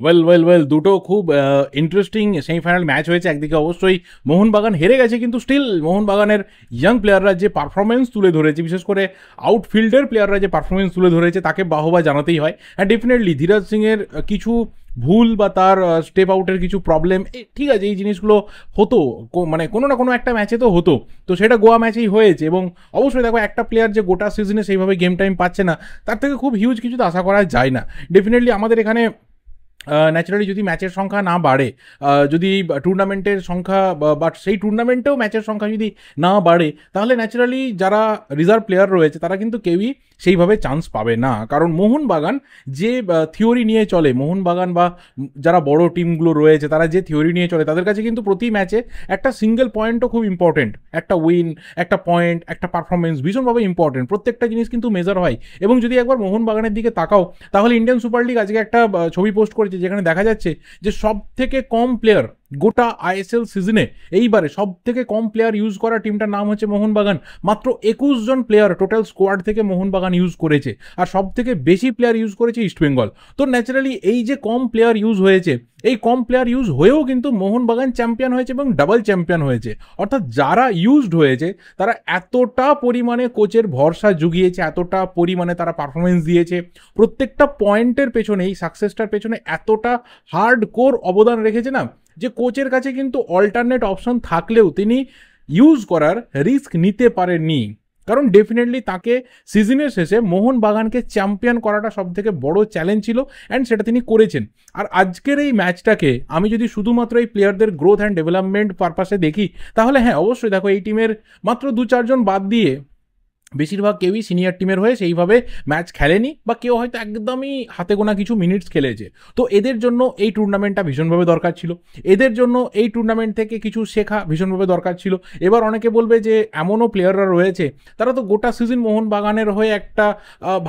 Well দুটো খুব interesting semifinal match হয়েছে। একদিকে অবশ্যই মোহনবাগান হেরে গেছে, কিন্তু স্টিল মোহনবাগানের ইয়াং প্লেয়াররা যে পারফরমেন্স তুলে ধরেছে, বিশেষ করে আউটফিল্ডের প্লেয়াররা যে পারফরমেন্স তুলে ধরেছে তাকে বাহবা জানাতেই হয়। হ্যাঁ, ডেফিনেটলি ধীরাজ সিংয়ের কিছু ভুল বা তার স্টেপ আউটের কিছু প্রবলেম, ঠিক আছে, এই জিনিসগুলো হতো, মানে কোনো না কোনো একটা ম্যাচে তো হতো। তো সেটা গোয়া ম্যাচেই হয়েছে। এবং অবশ্যই দেখো, একটা প্লেয়ার যে গোটা সিজনে সেইভাবে গেম টাইম পাচ্ছে না, তার থেকে খুব হিউজ কিছু তো আশা করা যায় না। ডেফিনেটলি আমাদের এখানে ন্যাচারালি যদি ম্যাচের সংখ্যা না বাড়ে, যদি টুর্নামেন্টের সংখ্যা বা সেই টুর্নামেন্টেও ম্যাচের সংখ্যা যদি না বাড়ে, তাহলে ন্যাচারালি যারা রিজার্ভ প্লেয়ার রয়েছে তারা কিন্তু কেউই সেইভাবে চান্স পাবে না। কারণ মোহনবাগান যে থিওরি নিয়ে চলে, মোহনবাগান বা যারা বড় টিমগুলো রয়েছে তারা যে থিওরি নিয়ে চলে, তাদের কাছে কিন্তু প্রতি ম্যাচে একটা সিঙ্গেল পয়েন্টও খুব ইম্পর্টেন্ট। একটা উইন, একটা পয়েন্ট, একটা পারফরমেন্স ভীষণভাবে ইম্পর্টেন্ট। প্রত্যেকটা জিনিস কিন্তু মেজার হয়। এবং যদি একবার মোহনবাগানের দিকে তাকাও, তাহলে ইন্ডিয়ান সুপার লিগ আজকে একটা ছবি পোস্ট করেছে যেখানে দেখা যাচ্ছে যে সব থেকে কম প্লেয়ার গোটা আইএসএল সিজনে, এইবারে সব থেকে কম প্লেয়ার ইউজ করা টিমটার নাম হচ্ছে মোহনবাগান। মাত্র 21 জন প্লেয়ার টোটাল স্কোয়াড থেকে মোহনবাগান ইউজ করেছে, আর সব থেকে বেশি প্লেয়ার ইউজ করেছে ইস্টবেঙ্গল। তো ন্যাচারালি এই যে কম প্লেয়ার ইউজ হয়েছে, এই কম প্লেয়ার ইউজ হয়েও কিন্তু মোহনবাগান চ্যাম্পিয়ন হয়েছে এবং ডাবল চ্যাম্পিয়ন হয়েছে। অর্থাৎ যারা ইউজড হয়েছে তারা এতটা পরিমাণে কোচের ভরসা জুগিয়েছে, এতটা পরিমাণে তারা পারফরমেন্স দিয়েছে, প্রত্যেকটা পয়েন্টের পেছনে, এই সাকসেসটার পেছনে এতটা হার্ড কোর অবদান রেখেছে না, যে কোচের কাছে কিন্তু অল্টারনেট অপশন থাকলেও তিনি ইউজ করার রিস্ক নিতে পারেননি। কারণ ডেফিনেটলি তাকে সিজনের শেষে মোহনবাগানকে চ্যাম্পিয়ন করাটা সব থেকে বড় চ্যালেঞ্জ ছিল, অ্যান্ড সেটা তিনি করেছেন। আর আজকের এই ম্যাচটাকে আমি যদি শুধুমাত্র এই প্লেয়ারদের গ্রোথ অ্যান্ড ডেভেলপমেন্ট পারপাসে দেখি, তাহলে হ্যাঁ, অবশ্যই দেখো, এই টিমের মাত্র 2-4 জন বাদ দিয়ে বেশিরভাগ কেউই সিনিয়র টিমের হয়ে সেইভাবে ম্যাচ খেলেনি, বা কেউ হয়তো একদমই হাতে গোনা কিছু মিনিটস খেলেছে। তো এদের জন্য এই টুর্নামেন্টটা ভীষণভাবে দরকার ছিল, এদের জন্য এই টুর্নামেন্ট থেকে কিছু শেখা ভীষণভাবে দরকার ছিল। এবার অনেকে বলবে যে এমনও প্লেয়াররা রয়েছে তারা তো গোটা সিজন মোহনবাগানের হয়ে একটা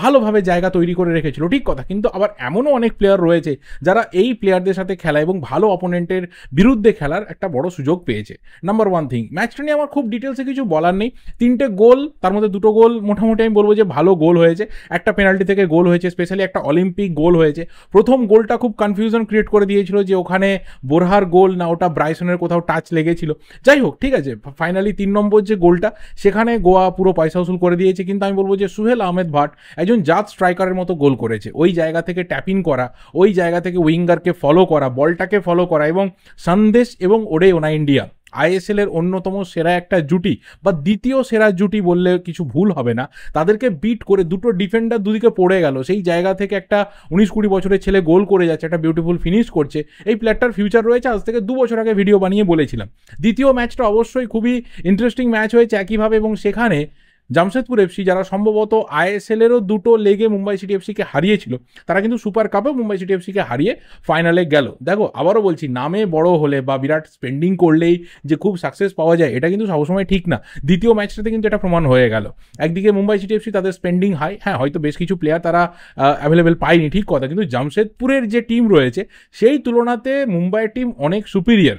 ভালোভাবে জায়গা তৈরি করে রেখেছিল, ঠিক কথা, কিন্তু আবার এমনও অনেক প্লেয়ার রয়েছে যারা এই প্লেয়ারদের সাথে খেলা এবং ভালো অপোনেন্টের বিরুদ্ধে খেলার একটা বড় সুযোগ পেয়েছে। নাম্বার ওয়ান থিং, ম্যাচটা নিয়ে আমার খুব ডিটেলসে কিছু বলার নেই। 3টে গোল, তার মধ্যে 2টো গোল মোটামুটি আমি বলবো যে ভালো গোল হয়েছে। একটা পেনাল্টি থেকে গোল হয়েছে, স্পেশালি একটা অলিম্পিক গোল হয়েছে। প্রথম গোলটা খুব কনফিউশন ক্রিয়েট করে দিয়েছিল যে ওখানে বোরহার গোল না ওটা ব্রাইসনের কোথাও টাচ লেগেছিল। যাই হোক, ঠিক আছে, ফাইনালি 3 নম্বর যে গোলটা, সেখানে গোয়া পুরো পয়সা উসুল করে দিয়েছে। কিন্তু আমি বলবো যে সোহেল আহমেদ ভাট একজন জাত স্ট্রাইকারের মতো গোল করেছে। ওই জায়গা থেকে ট্যাপিং করা, ওই জায়গা থেকে উইঙ্গারকে ফলো করা, বলটাকে ফলো করা, এবং সন্দেশ এবং ওডে ওনা ইন্ডিয়া আইএসএল এর অন্যতম সেরা একটা জুটি, বা দ্বিতীয় সেরা জুটি বললে কিছু ভুল হবে না, তাদেরকে বিট করে দুটো ডিফেন্ডার দুদিকে পড়ে গেল, সেই জায়গা থেকে একটা 19-20 বছরের ছেলে গোল করে যাচ্ছে, একটা বিউটিফুল ফিনিশ করছে। এই প্লেয়ারটার ফিউচার রয়েছে, আজ থেকে 2 বছর আগে ভিডিও বানিয়ে বলেছিলাম। দ্বিতীয় ম্যাচটা অবশ্যই খুবই ইন্টারেস্টিং ম্যাচ হয়েছে একইভাবে, এবং সেখানে জামশেদপুর এফসি, যারা সম্ভবত আইএসএলেরও 2টো লেগে মুম্বাই সিটি এফসিকে হারিয়েছিল, তারা কিন্তু সুপার কাপেও মুম্বাই সিটি এফসিকে হারিয়ে ফাইনালে গেল। দেখো, আবারও বলছি, নামে বড় হলে বা বিরাট স্পেন্ডিং করলেই যে খুব সাকসেস পাওয়া যায়, এটা কিন্তু সবসময় ঠিক না। দ্বিতীয় ম্যাচটাতে কিন্তু এটা প্রমাণ হয়ে গেল। একদিকে মুম্বাই সিটি এফসি, তাদের স্পেন্ডিং হাই, হ্যাঁ, হয়তো বেশ কিছু প্লেয়ার তারা অ্যাভেলেবেল পায়নি, ঠিক কথা, কিন্তু জামশেদপুরের যে টিম রয়েছে সেই তুলনাতে মুম্বাইয়ের টিম অনেক সুপিরিয়র।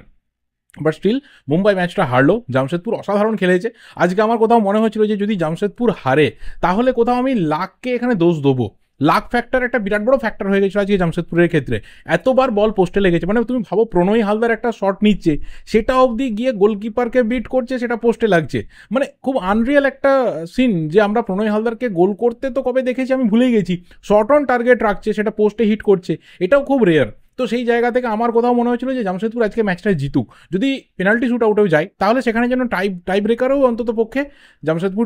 বাট স্টিল মুম্বাই ম্যাচটা হারলো। জামশেদপুর অসাধারণ খেলেছে। আজকে আমার কোথাও মনে হচ্ছিল যে যদি জামশেদপুর হারে, তাহলে কোথাও আমি লাককে এখানে দোষ দেবো। লাক ফ্যাক্টর একটা বিরাট বড় ফ্যাক্টর হয়ে গেছিল আজকে জামশেদপুরের ক্ষেত্রে। এতবার বল পোস্টে লেগেছে, মানে তুমি ভাবো, প্রণয় হালদার একটা শট নিচ্ছে, সেটা অবধি গিয়ে গোলকিপারকে বিট করছে, সেটা পোস্টে লাগছে। মানে খুব আনরিয়াল একটা সিন, যে আমরা প্রণয় হালদারকে গোল করতে তো কবে দেখেছি আমি ভুলেই গেছি, শট অন টার্গেট রাখছে, সেটা পোস্টে হিট করছে, এটাও খুব রেয়ার। তো সেই জায়গা থেকে আমার কোথাও মনে হচ্ছিল যে জামশেদপুর আজকে ম্যাচটা জিতুক। যদি পেনাল্টি শুট আউটেও যায়, তাহলে সেখানে যেন টাই ব্রেকারও অন্তত পক্ষে জামশেদপুর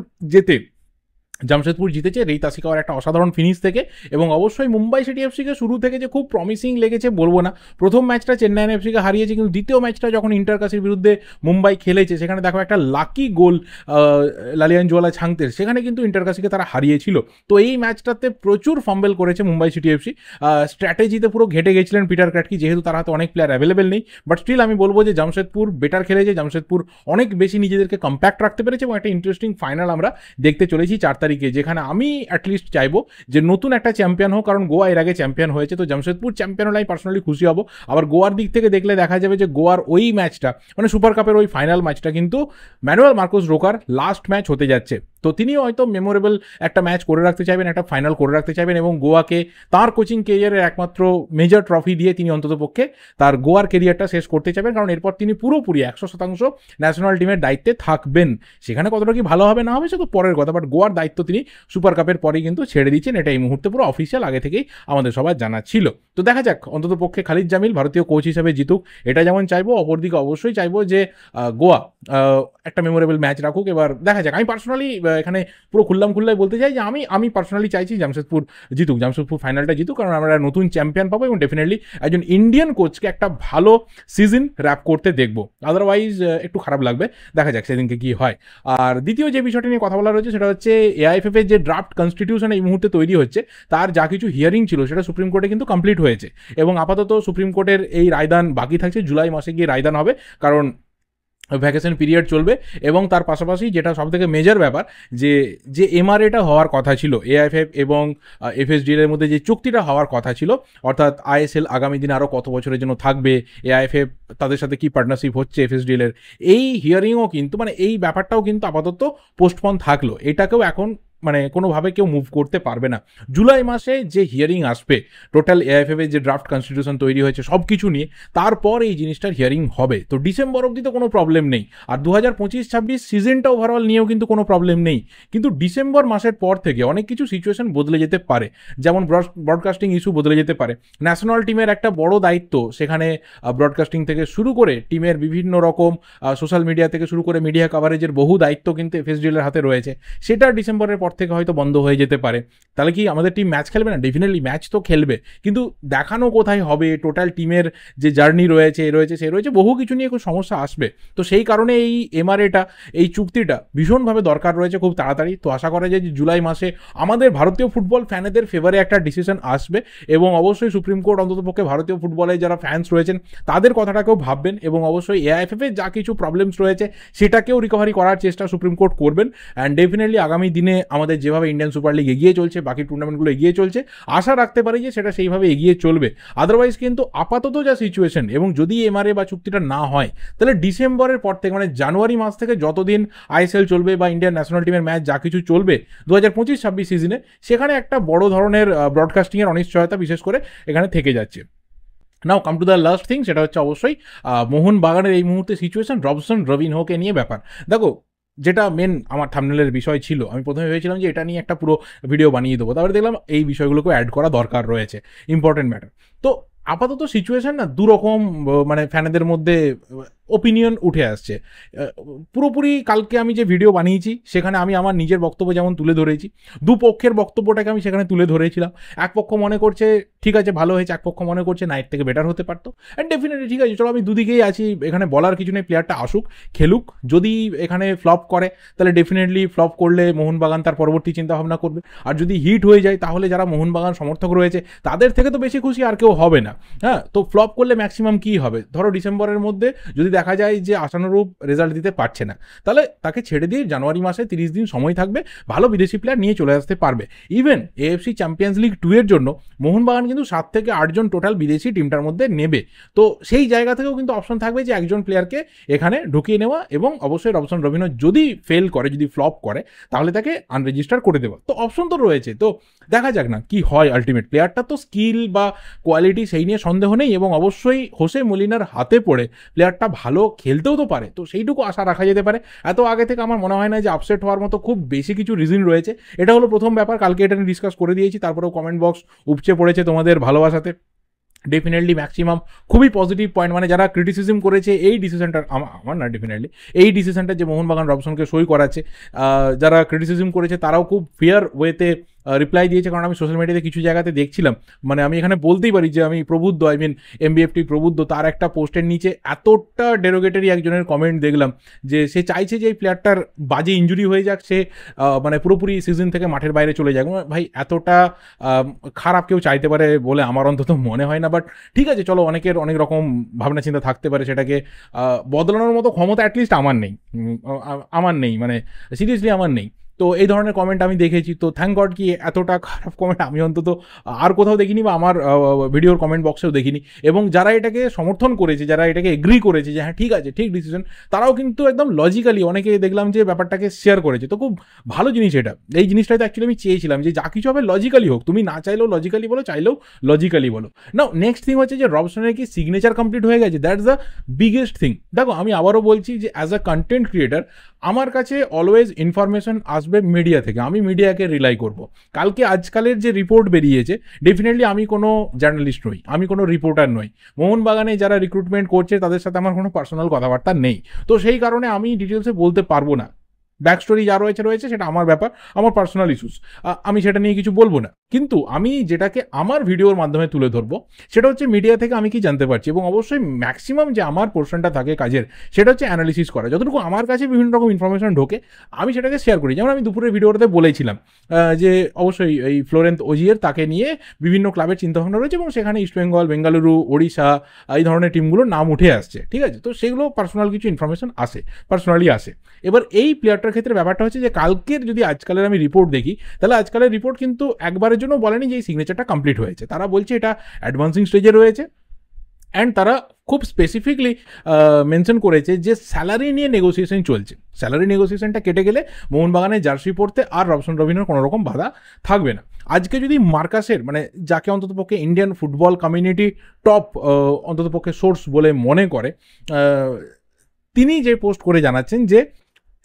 জিতেছে রেই তাসিকাওয়ার একটা অসাধারণ ফিনিশ থেকে। এবং অবশ্যই মুম্বাই সিটি এফসিকে শুরু থেকে যে খুব প্রমিসিং লেগেছে বলবো না। প্রথম ম্যাচটা চেন্নাই এফসিকে হারিয়েছে, কিন্তু দ্বিতীয় ম্যাচটা যখন ইন্টারকাসির বিরুদ্ধে মুম্বাই খেলেছে, সেখানে দেখো একটা লাকি গোল লালিয়ানজোয়ালা ছাংতের, সেখানে কিন্তু ইন্টারকাসিকে তারা হারিয়েছিল। তো এই ম্যাচটাতে প্রচুর ফাম্বেল করেছে মুম্বাই সিটি এফসি। স্ট্র্যাটেজিতে পুরো ঘেটে গেছিলেন পিটার ক্র্যাটকি, যেহেতু তার হাতে অনেক প্লেয়ার অ্যাভেলেবেল নেই। বাট স্টিল আমি বলবো যে জামশেদপুর বেটার খেলেছে, জামশেদপুর অনেক বেশি নিজেদেরকে কম্প্যাক্ট রাখতে পেরেছে, এবং একটা ইন্টারেস্টিং ফাইনাল আমরা দেখতে চলেছি 4 তারিখে, যেখানে আমি অ্যাটলিস্ট চাইবো যে নতুন একটা চ্যাম্পিয়ন হোক। কারণ গোয়া এর আগে চ্যাম্পিয়ন হয়েছে, তো জামশেদপুর চ্যাম্পিয়ন হলে আমি পার্সোনালি খুশি হব। আবার গোয়ার দিক থেকে দেখলে দেখা যাবে যে গোয়ার ওই ম্যাচটা, মানে সুপার কাপের ওই ফাইনাল ম্যাচটা কিন্তু ম্যানুয়েল মার্কোস রোকার লাস্ট ম্যাচ হতে যাচ্ছে। তো তিনি হয়তো মেমোরেবল একটা ম্যাচ করে রাখতে চাইবেন, একটা ফাইনাল করে রাখতে চাইবেন, এবং গোয়াকে তার কোচিং কেরিয়ারের একমাত্র মেজর ট্রফি দিয়ে তিনি অন্ততপক্ষে তার গোয়ার কেরিয়ারটা শেষ করতে চাইবেন, কারণ এরপর তিনি পুরোপুরি 100% ন্যাশনাল টিমের দায়িত্বে থাকবেন। সেখানে কতটা কি ভালো হবে না হবে সে তো পরের কথা, বাট গোয়ার দায়িত্ব তিনি সুপার কাপের পরেই কিন্তু ছেড়ে দিচ্ছেন, এটা এই মুহূর্তে পুরো অফিসিয়াল আগে থেকেই আমাদের সবার জানা ছিল। তো দেখা যাক, অন্ততপক্ষে খালিদ জামিল ভারতীয় কোচ হিসেবে জিতুক, এটা যেমন চাইবো, অপরদিকে অবশ্যই চাইবো যে গোয়া একটা মেমোরেবল ম্যাচ রাখুক। এবার দেখা যাক, আমি পার্সোনালি এখানে পুরো খুল্লাই বলতে চাই যে আমি পার্সোনালি চাইছি জামশেদপুর জিতুক, জামশেদপুর ফাইনালটা জিতুক, কারণ আমরা নতুন চ্যাম্পিয়ন পাবো এবং ডেফিনেটলি একজন ইন্ডিয়ান কোচকে একটা ভালো সিজন র্যাপ করতে দেখবো। আদারওয়াইজ একটু খারাপ লাগবে, দেখা যাক সেদিনকে কি হয়। আর দ্বিতীয় যে বিষয়টা নিয়ে কথা বলা রয়েছে সেটা হচ্ছে এআইএফএফ এর যে ড্রাফট কনস্টিটিউশন এই মুহূর্তে তৈরি হচ্ছে, তার যা কিছু হিয়ারিং ছিল সেটা সুপ্রিম কোর্টে কিন্তু কমপ্লিট হয়েছে, এবং আপাতত সুপ্রিম কোর্টের এই রায়দান বাকি থাকছে, জুলাই মাসে গিয়ে রায়দান হবে, কারণ ভ্যাকেশন পিরিয়ড চলবে। এবং তার পাশাপাশি যেটা সবথেকে মেজর ব্যাপার, যে এমআরএটা হওয়ার কথা ছিল এআইএফএফ এবং এফএসডিএল এর মধ্যে, যে চুক্তিটা হওয়ার কথা ছিল, অর্থাৎ আইএসএল আগামী দিনে আরও কত বছরের জন্য থাকবে, এআইএফএফ তাদের সাথে কি পার্টনারশিপ হচ্ছে এফএসডিএল এর, এই হিয়ারিংও কিন্তু মানে এই ব্যাপারটাও কিন্তু আপাতত পোস্টপন থাকলো, এটাকেও এখন মানে কোনোভাবে কেউ মুভ করতে পারবে না। জুলাই মাসে যে হিয়ারিং আসবে টোটাল এআইএফএফ এর যে ড্রাফট কনস্টিটিউশন তৈরি হয়েছে সব কিছু নিয়ে, তারপর এই জিনিসটার হিয়ারিং হবে। তো ডিসেম্বর অবধি তো কোনো প্রবলেম নেই, আর 2025-26 সিজনটা ওভারঅল নিয়েও কিন্তু কোনো প্রবলেম নেই, কিন্তু ডিসেম্বর মাসের পর থেকে অনেক কিছু সিচুয়েশন বদলে যেতে পারে, যেমন ব্রডকাস্টিং ইস্যু বদলে যেতে পারে। ন্যাশনাল টিমের একটা বড় দায়িত্ব, সেখানে ব্রডকাস্টিং থেকে শুরু করে টিমের বিভিন্ন রকম সোশ্যাল মিডিয়া থেকে শুরু করে মিডিয়া কভারেজের বহু দায়িত্ব কিন্তু এফএসডিএল এর হাতে রয়েছে, সেটা ডিসেম্বরের পর থেকে হয়তো বন্ধ হয়ে যেতে পারে। তাহলে কি আমাদের টিম ম্যাচ খেলবে না? ডেফিনেটলি ম্যাচ তো খেলবে, কিন্তু দেখানো কোথায় হবে, টোটাল টিমের যে জার্নি রয়েছে বহু কিছু নিয়ে খুব সমস্যা আসবে। তো সেই কারণে এই এমআরএটা, এই চুক্তিটা ভীষণভাবে দরকার রয়েছে খুব তাড়াতাড়ি। তো আশা করা যায় যে জুলাই মাসে আমাদের ভারতীয় ফুটবল ফ্যানেদের ফেভারে একটা ডিসিশন আসবে, এবং অবশ্যই সুপ্রিম কোর্ট অন্ততপক্ষে ভারতীয় ফুটবলে যারা ফ্যান্স রয়েছেন তাদের কথাটাকেও ভাববেন, এবং অবশ্যই এআইএফএফ এর যা কিছু প্রবলেমস রয়েছে সেটাকেও রিকভারি করার চেষ্টা সুপ্রিম কোর্ট করবেন। অ্যান্ড ডেফিনেটলি আগামী দিনে আমাদের যেভাবে ইন্ডিয়ান সুপার লিগ এগিয়ে চলছে, বাকি টুর্নামেন্টগুলো এগিয়ে চলছে, আশা রাখতে পারি যে সেটা সেইভাবে এগিয়ে চলবে। আদারওয়াইজ কিন্তু আপাতত যা সিচুয়েশন, এবং যদি এমআরএ বা চুক্তিটা না হয়, তাহলে ডিসেম্বরের পর থেকে মানে জানুয়ারি মাস থেকে যতদিন আইএসএল চলবে বা ইন্ডিয়ান ন্যাশনাল টিমের ম্যাচ যা কিছু চলবে 2025-26 সিজনে, সেখানে একটা বড় ধরনের ব্রডকাস্টিংয়ের অনিশ্চয়তা বিশেষ করে এখানে থেকে যাচ্ছে। Now come to the last thing, সেটা হচ্ছে অবশ্যই মোহনবাগানের এই মুহূর্তে সিচুয়েশন, রবসন রবিনহোকে নিয়ে ব্যাপার। দেখো, যেটা মেন আমার থাম্বনেলের বিষয় ছিল, আমি প্রথমে ভেবেছিলাম যে এটা নিয়ে একটা পুরো ভিডিও বানিয়ে দেবো, তারপরে দেখলাম এই বিষয়গুলোকে অ্যাড করা দরকার রয়েছে, ইম্পর্টেন্ট ম্যাটার। তো আপাতত সিচুয়েশন না দুরকম, মানে ফ্যানেদের মধ্যে ওপিনিয়ন উঠে আসছে। পুরোপুরি কালকে আমি যে ভিডিও বানিয়েছি সেখানে আমি আমার নিজের বক্তব্য যেমন তুলে ধরেছি, দুপক্ষের বক্তব্যটাকে আমি সেখানে তুলে ধরেছিলাম। এক পক্ষ মনে করছে ঠিক আছে ভালো হয়েছে, এক পক্ষ মনে করছে নাইট থেকে বেটার হতে পারতো। অ্যান্ড ডেফিনেটলি ঠিক আছে, চলো আমি দুদিকেই আছি, এখানে বলার কিছু নেই, প্লেয়ারটা আসুক খেলুক, যদি এখানে ফ্লপ করে তাহলে ডেফিনেটলি ফ্লপ করলে মোহনবাগান তার পরবর্তী চিন্তাভাবনা করবে, আর যদি হিট হয়ে যায় তাহলে যারা মোহনবাগান সমর্থক রয়েছে তাদের থেকে তো বেশি খুশি আর কেউ হবে না। হ্যাঁ, তো ফ্লপ করলে ম্যাক্সিমাম কী হবে, ধরো ডিসেম্বরের মধ্যে যদি দেখা যায় যে আশানুরূপ রেজাল্ট দিতে পারছে না, তাহলে তাকে ছেড়ে দিয়ে জানুয়ারি মাসে 30 দিন সময় থাকবে, ভালো বিদেশি প্লেয়ার নিয়ে চলে আসতে পারবে। ইভেন এএফসি চ্যাম্পিয়ন্স লিগ 2 এর জন্য মোহনবাগান কিন্তু 7 থেকে 8 জন টোটাল বিদেশি টিমটার মধ্যে নেবে। তো সেই জায়গা থেকেও কিন্তু অপশন থাকবে যে একজন প্লেয়ারকে এখানে ঢুকিয়ে নেওয়া, এবং অবশ্যই রবসন রবিনহো যদি ফেল করে, যদি ফ্লপ করে, তাহলে তাকে আনরেজিস্টার করে দেওয়া। তো অপশন তো রয়েছে, তো দেখা যাক না কি হয়। আলটিমেট প্লেয়ারটা তো স্কিল বা কোয়ালিটি সেই নিয়ে সন্দেহ নেই, এবং অবশ্যই হোসে মলিনার হাতে পড়ে প্লেয়ারটা ভালো খেলতেও তো পারে, তো সেইটুকু আশা রাখা যেতে পারে। এত আগে থেকে আমার মনে হয় না যে আপসেট হওয়ার মতো খুব বেশি কিছু রিজন রয়েছে। এটা হলো প্রথম ব্যাপার, কালকে এটা নিয়ে ডিসকাস করে দিয়েছি, তারপরেও কমেন্ট বক্স উপচে পড়েছে তোমাদের ভালোবাসাতে। ডেফিনেটলি ম্যাক্সিমাম খুবই পজিটিভ পয়েন্ট, মানে যারা ক্রিটিসিজম করেছে এই ডিসিশনটার, আমার না ডেফিনেটলি এই ডিসিশনটা যে মোহনবাগান রবসনকে সই করাচ্ছে, যারা ক্রিটিসিজম করেছে তারাও খুব ফেয়ার ওয়েতে রিপ্লাই দিয়েছে। কারণ আমি সোশ্যাল মিডিয়াতে কিছু জায়গাতে দেখছিলাম, মানে আমি এখানে বলতেই পারি যে আমি প্রবুদ্ধ, আই মিন এমবিএফটি প্রবুদ্ধ, তার একটা পোস্টের নিচে এতটা ডেরোগেটরি একজনের কমেন্ট দেখলাম যে সে চাইছে যে এই প্লেয়ারটার বাজে ইঞ্জুরি হয়ে যাক, সে মানে পুরোপুরি সিজন থেকে মাঠের বাইরে চলে যাক। ভাই এতটা খারাপ কেউ চাইতে পারে বলে আমার অন্তত মনে হয় না, বাট ঠিক আছে চলো, অনেকের অনেক রকম ভাবনা চিন্তা থাকতে পারে, সেটাকে বদলানোর মতো ক্ষমতা অ্যাটলিস্ট আমার নেই, মানে সিরিয়াসলি আমার নেই। তো এই ধরনের কমেন্ট আমি দেখেছি। তো থ্যাংক গড কি এতটা খারাপ কমেন্ট আমি অন্তত আর কোথাও দেখিনি, বা আমার ভিডিওর কমেন্ট বক্সেও দেখিনি। এবং যারা এটাকে সমর্থন করেছে, যারা এটাকে এগ্রি করেছে যে হ্যাঁ ঠিক আছে, ঠিক ডিসিশন, তারাও কিন্তু একদম লজিক্যালি অনেকে দেখলাম যে ব্যাপারটাকে শেয়ার করেছে। তো খুব ভালো জিনিস এটা। এই জিনিসটাই তো অ্যাকচুয়ালি আমি চেয়েছিলাম, যে যা কিছু হবে লজিক্যালি হোক, তুমি না চাইলেও লজিক্যালি বলো, চাইলেও লজিক্যালি বলো। নাও নেক্সট থিং হচ্ছে যে রবসনের কি সিগনেচার কমপ্লিট হয়ে গেছে, দ্যাটস দ্য বিগেস্ট থিং। দেখো আমি আবারও বলছি যে অ্যাজ আ কন্টেন্ট ক্রিয়েটার আমার কাছে অলওয়েজ ইনফরমেশন আসবে মিডিয়া থেকে, আমি মিডিয়াকে রিলাই করব। কালকে আজকালের যে রিপোর্ট বেরিয়েছে, ডেফিনেটলি আমি কোনো জার্নালিস্ট নই, আমি কোনো রিপোর্টার নই। মোহনবাগানে যারা রিক্রুটমেন্ট করছে তাদের সাথে আমার কোনো পার্সোনাল কথাবার্তা নেই, তো সেই কারণে আমি ডিটেলসে বলতে পারবো না। ব্যাক স্টোরি যা রয়েছে সেটা আমার ব্যাপার, আমার পার্সোনাল ইস্যুস, আমি সেটা নিয়ে কিছু বলবো না। কিন্তু আমি যেটাকে আমার ভিডিওর মাধ্যমে তুলে ধরবো সেটা হচ্ছে মিডিয়া থেকে আমি কি জানতে পারছি, এবং অবশ্যই ম্যাক্সিমাম যে আমার পোর্শনটা থাকে কাজের সেটা হচ্ছে অ্যানালিসিস করা। যতটুকু আমার কাছে বিভিন্ন রকম ইনফরমেশন ঢোকে আমি সেটাকে শেয়ার করি। যেমন আমি দুপুরের ভিডিওটাতে বলেছিলাম যে অবশ্যই এই ফ্লোরেন্স ওজিয়ের তাকে নিয়ে বিভিন্ন ক্লাবের চিন্তাভাবনা রয়েছে, এবং সেখানে ইস্টবেঙ্গল, বেঙ্গালুরু, ওড়িশা এই ধরনের টিমগুলোর নাম উঠে আসছে, ঠিক আছে। তো সেগুলো পার্সোনাল কিছু ইনফরমেশন আসে, পার্সোনালি আসে। এবার এই প্লেয়ারটার ক্ষেত্রে ব্যাপারটা হচ্ছে যে কালকের যদি আজকালের আমি রিপোর্ট দেখি, তাহলে আজকালের রিপোর্ট কিন্তু একবারের জন্য বলেনি যে এই সিগনেচারটা কমপ্লিট হয়েছে। তারা বলছে এটা অ্যাডভান্সিং স্টেজে রয়েছে, অ্যান্ড তারা খুব স্পেসিফিকলি মেনশন করেছে যে স্যালারি নিয়ে নেগোসিয়েশন চলছে। স্যালারি নেগোসিয়েশনটা কেটে গেলে মোহনবাগানের জার্সি পড়তে আর রবসন রবিনের কোনো রকম বাধা থাকবে না। আজকে যদি মার্কাসের, মানে যাকে অন্ততপক্ষে ইন্ডিয়ান ফুটবল কমিউনিটি টপ অন্ততপক্ষে সোর্স বলে মনে করে, তিনি যে পোস্ট করে জানাচ্ছেন যে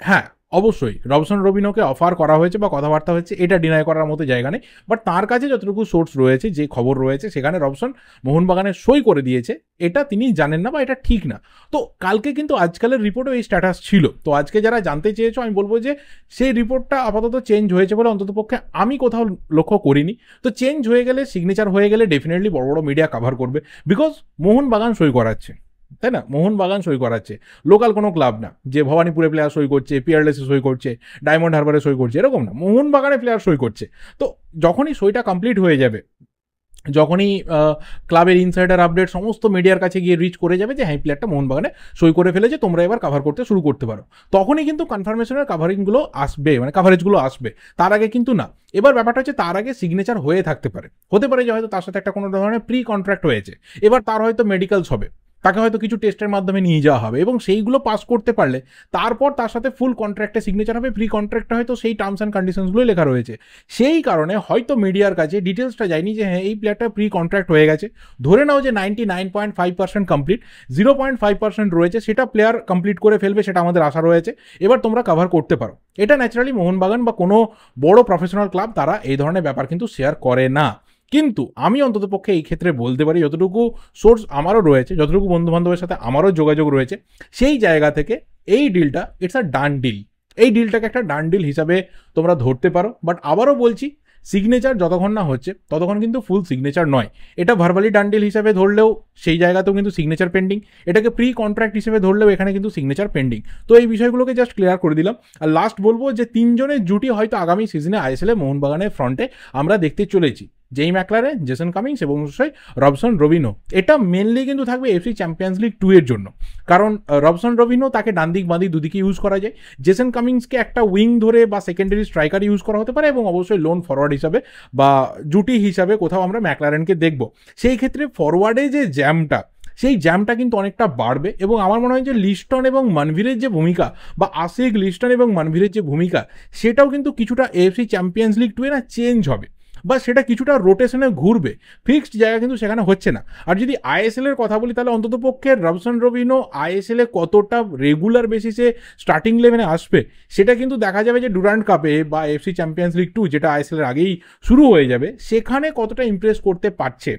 হ্যাঁ অবশ্যই রবসন রবিনোকে অফার করা হয়েছে বা কথাবার্তা হয়েছে, এটা ডিনাই করার মতো জায়গা নেই। বাট তার কাছে যতটুকু সোর্স রয়েছে, যে খবর রয়েছে, সেখানে রবসন মোহনবাগানে সই করে দিয়েছে, এটা তিনি জানেন না বা এটা ঠিক না। তো কালকে কিন্তু আজকালের রিপোর্টেও এই স্ট্যাটাস ছিল। তো আজকে যারা জানতে চেয়েছো, আমি বলবো যে সেই রিপোর্টটা আপাতত চেঞ্জ হয়েছে বলে অন্ততপক্ষে আমি কোথাও লক্ষ্য করিনি। তো চেঞ্জ হয়ে গেলে, সিগনেচার হয়ে গেলে ডেফিনেটলি বড় বড় মিডিয়া কভার করবে, বিকজ মোহনবাগান সই করাচ্ছে, তাই না? মোহনবাগান সই করাচ্ছে, লোকাল কোনো ক্লাব না যে ভবানীপুরে প্লেয়ার সই করছে, পিয়ারলেসে সই করছে, ডায়মন্ড হারবারে সই করছে, এরকম না, মোহনবাগানে প্লেয়ার সই করছে। তো যখনই সইটা কমপ্লিট হয়ে যাবে, যখনই ক্লাবের ইনসাইডার আপডেট সমস্ত মিডিয়ার কাছে গিয়ে রিচ করে যাবে যে হ্যাঁ প্লেয়ারটা মোহনবাগানে সই করে ফেলেছে, তোমরা এবার কাভার করতে শুরু করতে পারো, তখনই কিন্তু কনফার্মেশনের কাভারিংগুলো আসবে, মানে কাভারেজগুলো আসবে। তার আগে কিন্তু না। এবার ব্যাপারটা হচ্ছে তার আগে সিগনেচার হয়ে থাকতে পারে, হতে পারে যে হয়তো তার সাথে একটা কোনো ধরনের প্রি কন্ট্রাক্ট হয়েছে, এবার তার হয়তো মেডিকেলস হবে, তাকে হয়তো কিছু টেস্টের মাধ্যমে নিয়ে যাওয়া হবে, এবং সেইগুলো পাস করতে পারলে তারপর তার সাথে ফুল কন্ট্রাক্টে সিগনেচার হবে। প্রি কন্ট্রাক্টে হয়তো সেই টার্মস অ্যান্ড কন্ডিশনসগুলোই লেখা রয়েছে, সেই কারণে হয়তো মিডিয়ার কাছে ডিটেলসটা যায়নি যে হ্যাঁ এই প্লেয়ারটা প্রি কন্ট্রাক্ট হয়ে গেছে। ধরে নাও যে 99.5% কমপ্লিট, 0.5% রয়েছে, সেটা প্লেয়ার কমপ্লিট করে ফেলবে, সেটা আমাদের আশা রয়েছে। এবার তোমরা কভার করতে পারো। এটা ন্যাচারালি মোহনবাগান বা কোনো বড় প্রফেশনাল ক্লাব তারা এই ধরনের ব্যাপার কিন্তু শেয়ার করে না। কিন্তু আমি অন্ততপক্ষে এই ক্ষেত্রে বলতে পারি, যতটুকু সোর্স আমারও রয়েছে, যতটুকু বন্ধুবান্ধবের সাথে আমারও যোগাযোগ রয়েছে, সেই জায়গা থেকে এই ডিলটা ইটস আ ডান ডিল। এই ডিলটাকে একটা ডান ডিল হিসাবে তোমরা ধরতে পারো। বাট আবারও বলছি, সিগনেচার যতক্ষণ না হচ্ছে ততক্ষণ কিন্তু ফুল সিগনেচার নয়। এটা ভার্বালি ডান ডিল হিসাবে ধরলেও সেই জায়গাতেও কিন্তু সিগনেচার পেন্ডিং, এটাকে প্রি কন্ট্রাক্ট হিসেবে ধরলেও এখানে কিন্তু সিগনেচার পেন্ডিং। তো এই বিষয়গুলোকে জাস্ট ক্লিয়ার করে দিলাম। আর লাস্ট বলবো যে তিনজনের জুটি হয়তো আগামী সিজনে আইএসএলে মোহনবাগানের ফ্রন্টে আমরা দেখতে চলেছি, জেই ম্যাকলারেন, জেসন কামিংস এবং অবশ্যই রবসন রবিনো। এটা মেনলি কিন্তু থাকবে এফসি চ্যাম্পিয়ন্স লিগ 2 এর জন্য, কারণ রবসন রবিনো তাকে ডান দিক বাঁ দিক দুদিকে ইউজ করা যায়, জেসন কামিংসকে একটা উইং ধরে বা সেকেন্ডারি স্ট্রাইকার ইউজ করা হতে পারে, এবং অবশ্যই লোন ফরওয়ার্ড হিসাবে বা জুটি হিসাবে কোথাও আমরা ম্যাকলারেনকে দেখব। সেই ক্ষেত্রে ফরওয়ার্ডে যে জ্যামটা, সেই জ্যামটা কিন্তু অনেকটা বাড়বে। এবং আমার মনে হয় যে লিস্টন এবং মানভীরের যে ভূমিকা, বা আশিক, লিস্টন এবং মানভীরের যে ভূমিকা, সেটাও কিন্তু কিছুটা এএফসি চ্যাম্পিয়ন্স লিগ 2 এ না চেঞ্জ হবে, বা সেটা কিছুটা রোটেশনে ঘুরবে। ফিক্সড জায়গা কিন্তু সেখানে হচ্ছে না। আর যদি আইএসএল এর কথা বলি, তাহলে অন্ততপক্ষে রবসন রবিনো আইএসএল এ কতটা রেগুলার বেসিসে স্টার্টিং ইলেভেনে আসবে, সেটা কিন্তু দেখা যাবে যে ডুরান্ট কাপে বা এফসি চ্যাম্পিয়ন্স লিগ 2 যেটা আইএসএল এর আগেই শুরু হয়ে যাবে, সেখানে কতটা ইমপ্রেস করতে পারছে,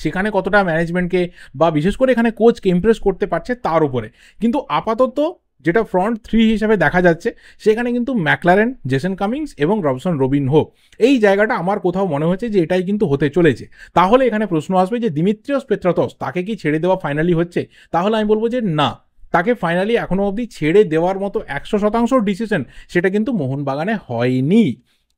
সেখানে কতটা ম্যানেজমেন্টকে বা বিশেষ করে এখানে কোচকে ইমপ্রেস করতে পারছে তার উপরে। কিন্তু আপাতত যেটা ফ্রন্ট 3 হিসেবে দেখা যাচ্ছে, সেখানে কিন্তু ম্যাকলারেন, জেসন কামিংস এবং রবসন রবিনহো, এই জায়গাটা আমার কোথাও মনে হচ্ছে যে এটাই কিন্তু হতে চলেছে। তাহলে এখানে প্রশ্ন আসবে যে দিমিত্রিয়স পেত্রাতস তাকে কি ছেড়ে দেওয়া ফাইনালি হচ্ছে? তাহলে আমি বলবো যে না, তাকে ফাইনালি এখনো অবধি ছেড়ে দেওয়ার মতো 100% ডিসিশন সেটা কিন্তু মোহনবাগানে হয়নি।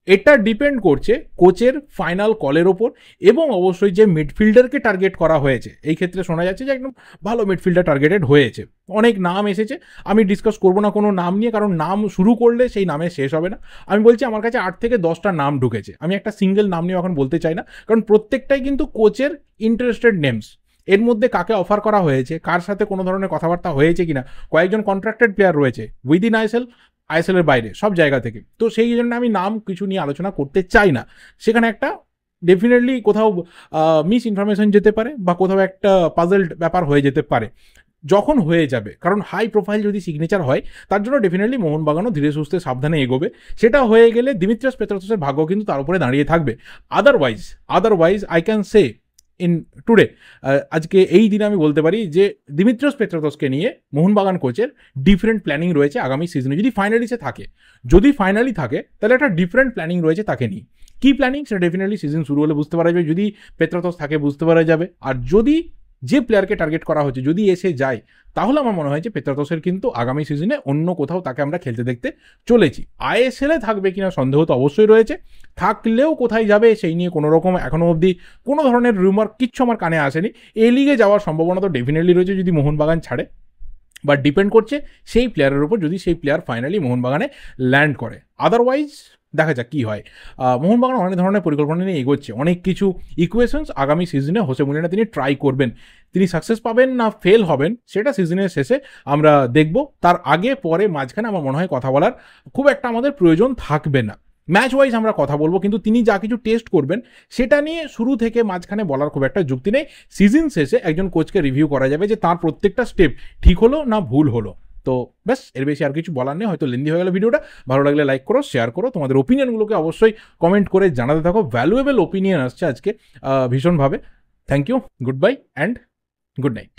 এটা ডিপেন্ড করছে কোচের ফাইনাল কলের ওপর এবং অবশ্যই যে মিডফিল্ডারকে টার্গেট করা হয়েছে। এই ক্ষেত্রে শোনা যাচ্ছে যে একদম ভালো মিডফিল্ডার টার্গেটেড হয়েছে। অনেক নাম এসেছে, আমি ডিসকাস করবো না কোনো নাম নিয়ে, কারণ নাম শুরু করলে সেই নামে শেষ হবে না। আমি বলছি আমার কাছে 8 থেকে 10টা নাম ঢুকেছে, আমি একটা সিঙ্গেল নাম নিয়ে এখন বলতে চাই না, কারণ প্রত্যেকটাই কিন্তু কোচের ইন্টারেস্টেড নেমস। এর মধ্যে কাকে অফার করা হয়েছে, কার সাথে কোনো ধরনের কথাবার্তা হয়েছে কিনা, কয়েকজন কন্ট্রাক্টেড প্লেয়ার রয়েছে উইদিন আইএসএলের বাইরে সব জায়গা থেকে। তো সেই জন্য আমি নাম কিছু নিয়ে আলোচনা করতে চাই না। সেখানে একটা ডেফিনেটলি কোথাও মিস ইনফরমেশন যেতে পারে বা কোথাও একটা পাজলড ব্যাপার হয়ে যেতে পারে যখন হয়ে যাবে, কারণ হাই প্রোফাইল যদি সিগনেচার হয় তার জন্য ডেফিনেটলি মোহনবাগানও ধীরে সুস্থে সাবধানে এগোবে। সেটা হয়ে গেলে দিমিত্রিয়াস পেত্রাতসের ভাগ্য কিন্তু তার উপরে দাঁড়িয়ে থাকবে। Otherwise I can say in today, আজকে এই দিনে আমি বলতে পারি যে দিমিত্রিয়াস পেত্রাতসকে নিয়ে মোহনবাগান কোচের ডিফারেন্ট প্ল্যানিং রয়েছে আগামী সিজনে। যদি ফাইনালি থাকে তাহলে একটা ডিফারেন্ট প্ল্যানিং রয়েছে তাকে নিয়ে। কি প্ল্যানিং সেটা ডেফিনেটলি সিজন শুরু হলে বুঝতে পারা যাবে, যদি পেত্রাতস থাকে বুঝতে পারা যাবে। আর যদি যে প্লেয়ারকে টার্গেট করা হচ্ছে যদি এসে যায়, তাহলে আমার মনে হয় যে পেত্রাতসের কিন্তু আগামী সিজনে অন্য কোথাও তাকে আমরা খেলতে দেখতে চলেছি। আইএসএলে থাকবে কিনা সন্দেহ তো অবশ্যই রয়েছে, থাকলেও কোথায় যাবে সেই নিয়ে কোনো রকম এখনো অবধি কোনো ধরনের রিউমার কিচ্ছু আমার কানে আসেনি। এই লিগে যাওয়ার সম্ভাবনা তো ডেফিনেটলি রয়েছে যদি মোহনবাগান ছাড়ে, বাট ডিপেন্ড করছে সেই প্লেয়ারের উপর, যদি সেই প্লেয়ার ফাইনালি মোহনবাগানে ল্যান্ড করে। আদারওয়াইজ দেখা যাক কী হয়। মোহনবাগান অনেক ধরনের পরিকল্পনা নিয়ে এগোচ্ছে, অনেক কিছু ইকুয়েশনস আগামী সিজনে হোসে মলিনা তিনি ট্রাই করবেন। তিনি সাকসেস পাবেন না ফেল হবেন সেটা সিজনের শেষে আমরা দেখব। তার আগে পরে মাঝখানে আমার মনে হয় কথা বলার খুব একটা আমাদের প্রয়োজন থাকবে না। ম্যাচ ওয়াইজ আমরা কথা বলবো, কিন্তু তিনি যা কিছু টেস্ট করবেন সেটা নিয়ে শুরু থেকে মাঝখানে বলার খুব একটা যুক্তি নেই। সিজন শেষে একজন কোচকে রিভিউ করা যাবে যে তার প্রত্যেকটা স্টেপ ঠিক হলো না ভুল হলো। তো ব্যাস, এর বেশি আর কিছু বলার নেই। হয়তো লেন্দি হয়ে গেল ভিডিওটা, ভালো লাগলে লাইক করো, শেয়ার করো, তোমাদের ওপিনিয়নগুলোকে অবশ্যই কমেন্ট করে জানাতে থাকো। ভ্যালুয়েবল ওপিনিয়ন আসছে আজকে ভীষণভাবে। Thank you, good bye and good night.